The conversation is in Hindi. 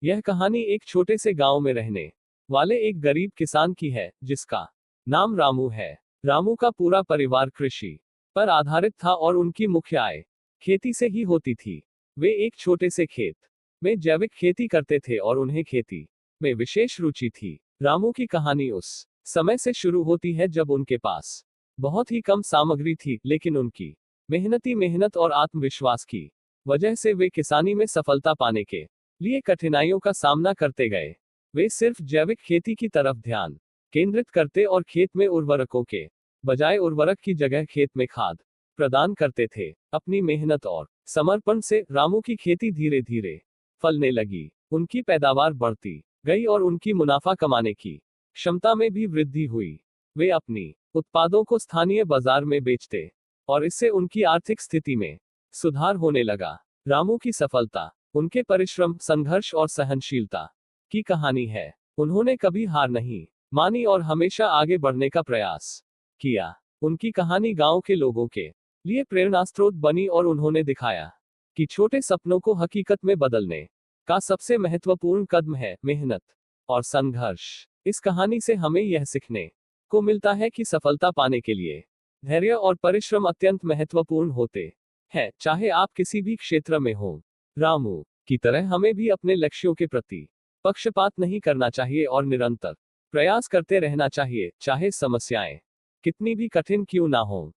यह कहानी एक छोटे से गांव में रहने वाले एक गरीब किसान की है, जिसका नाम रामू है। रामू का पूरा परिवार कृषि पर आधारित था और उनकी मुख्य आय खेती से ही होती थी। वे एक छोटे से खेत में जैविक खेती करते थे और उन्हें खेती में विशेष रुचि थी। रामू की कहानी उस समय से शुरू होती है जब उनके पास बहुत ही कम सामग्री थी, लेकिन उनकी मेहनत और आत्मविश्वास की वजह से वे किसानी में सफलता पाने के लिए कठिनाइयों का सामना करते गए। वे सिर्फ जैविक खेती की तरफ ध्यान केंद्रित करते और खेत में उर्वरकों के बजाय उर्वरक की जगह खेत में खाद प्रदान करते थे। अपनी मेहनत और समर्पण से रामू की खेती धीरे धीरे फलने लगी। उनकी पैदावार बढ़ती गई और उनकी मुनाफा कमाने की क्षमता में भी वृद्धि हुई। वे अपनी उत्पादों को स्थानीय बाजार में बेचते और इससे उनकी आर्थिक स्थिति में सुधार होने लगा। रामू की सफलता उनके परिश्रम, संघर्ष और सहनशीलता की कहानी है। उन्होंने कभी हार नहीं मानी और हमेशा आगे बढ़ने का प्रयास किया। उनकी कहानी गांव के लोगों के लिए प्रेरणास्रोत बनी और उन्होंने दिखाया कि छोटे सपनों को हकीकत में बदलने का सबसे महत्वपूर्ण कदम है मेहनत और संघर्ष। इस कहानी से हमें यह सीखने को मिलता है कि सफलता पाने के लिए धैर्य और परिश्रम अत्यंत महत्वपूर्ण होते हैं, चाहे आप किसी भी क्षेत्र में हो। रामू की तरह हमें भी अपने लक्ष्यों के प्रति पक्षपात नहीं करना चाहिए और निरंतर प्रयास करते रहना चाहिए, चाहे समस्याएं कितनी भी कठिन क्यों ना हो।